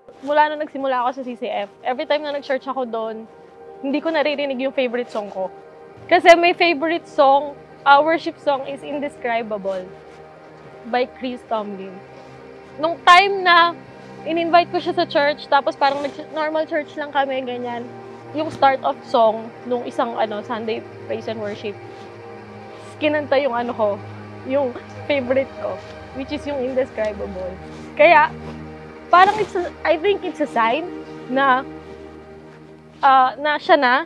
Mula nung nagsimula ako sa CCF, every time na nag-church ako doon, hindi ko naririnig yung favorite song ko. Kasi may favorite song, worship song is Indescribable by Chris Tomlin. Nung time na in-invite ko siya sa church, tapos parang normal church lang kami, ganyan, yung start of song nung isang Sunday praise and worship, kinanta yung yung favorite ko, which is yung Indescribable. Kaya, parang I think it's a sign na siya na.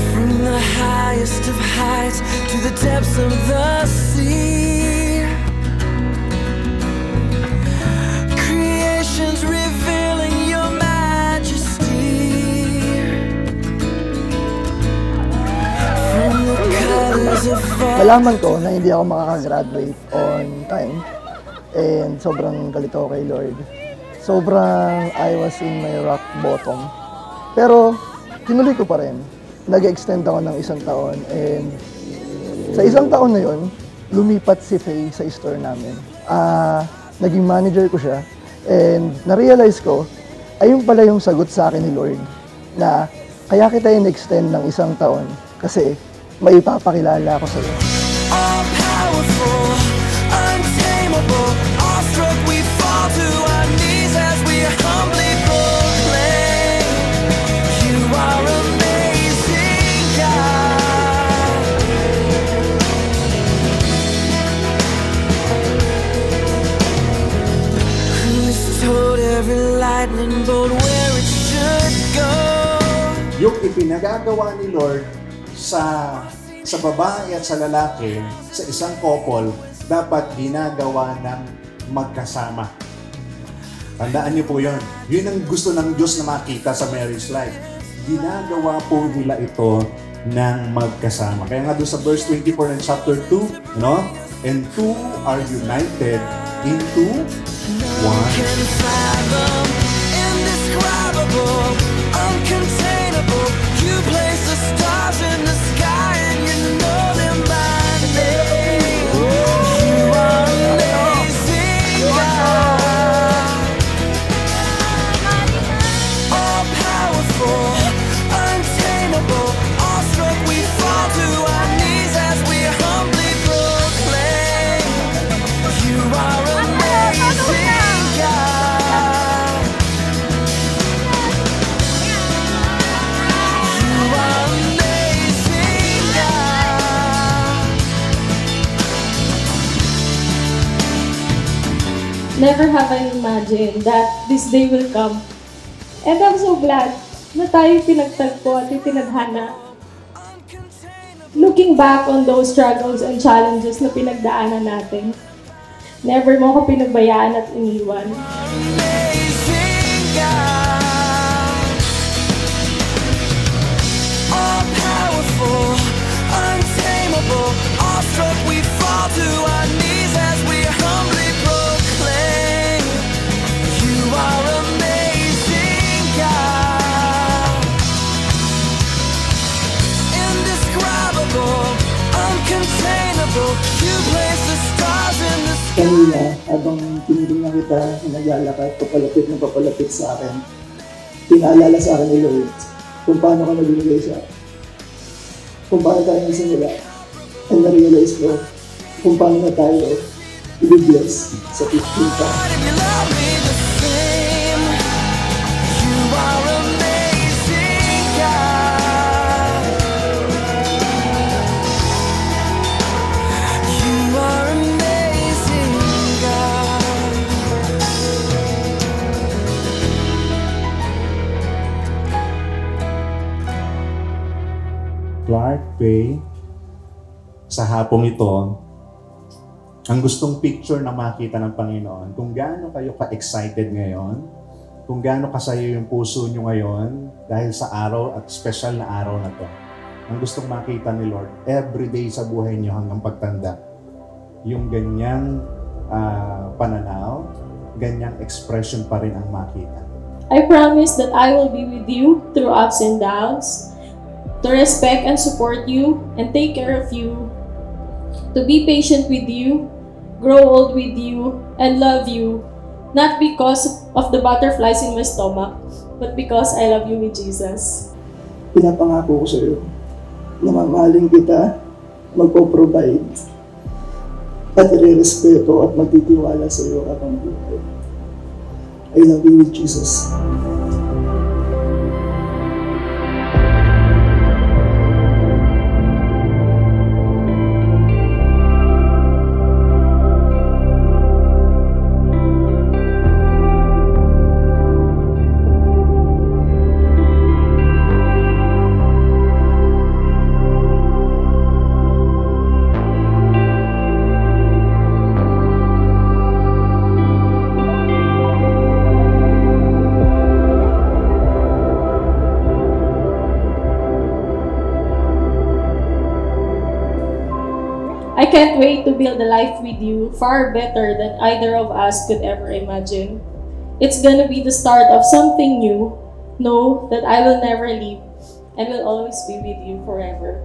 From the highest of heights to the depths of the sea, creation's revealing your majesty. From the colors of fire. Nalaman ko na hindi ako makakagraduate on time and sobrang galit ako kay Lord. Sobrang I was in my rock bottom. Pero tinuloy ko pa rin. Nag-extend ako ng 1 taon and sa 1 taon na yun, lumipat si Faye sa store namin. Naging manager ko siya and na-realize ko, ayun pala yung sagot sa akin ni Lord na kaya kita in-extend ng 1 taon kasi may ipapakilala ako sa'yo. All-powerful, untamable, awestruck we fall to our knees as we humbly proclaim, you are amazing, God. Who's told every lightning bolt where it should go? Yung ipinagagawa ni Lord sa babae at sa lalaki, sa isang couple, dapat ginagawa ng magkasama. Tandaan niyo po yun. Yun ang gusto ng Diyos na makita sa marriage life. Ginagawa po nila ito ng magkasama. Kaya nga doon sa verse 24 ng chapter 2, and two are united into one. Indescribable, uncontainable, you place the stars in the sky and you know them by name. You are amazing, God. All powerful, untamable, awestruck we fall to our knees as we humbly proclaim, you are amazing, God. You are amazing, God. Never have I imagined that this day will come. And I'm so glad na tayo pinagtagpo at itinadhana. Looking back on those struggles and challenges na pinagdaanan natin, never mo ko pinabayaan at iniwan. Amazing God, all powerful, untamable, awestruck we fall to our knees as we humbly proclaim, you are amazing God, indescribable, uncontainable, you place the stars in the sky. Kanina, habang tinitingnan kita, naglalakad, papalapit sa akin, pinaalala sa akin ni Lord kung paano ka nabinigay sa akin. Kung paano tayo nagsimula. And na-realize ko kung paano na tayo i-bless sa 15 pa. And you love me the same. You are amazing, God. You are amazing, God. Clark Faye, sa hapong ito, ang gustong picture na makita ng Panginoon, kung gaano kayo ka-excited ngayon, kung gaano kasaya yung puso nyo ngayon dahil sa araw at special na araw na to. Ang gustong makita ni Lord, everyday sa buhay nyo hanggang pagtanda, yung ganyang pananaw, ganyang expression pa rin ang makita. I promise that I will be with you through ups and downs, to respect and support you, and take care of you to be patient with you, grow old with you, and love you, not because of the butterflies in my stomach, but because I love you with Jesus. Pinapangako ko sa iyo na mamahalin kita, magpo-provide, at i-respeto at magtitiwala sa iyo habang buhay. I love you with Jesus. I can't wait to build a life with you far better than either of us could ever imagine. It's gonna be the start of something new. Know that I will never leave and will always be with you forever.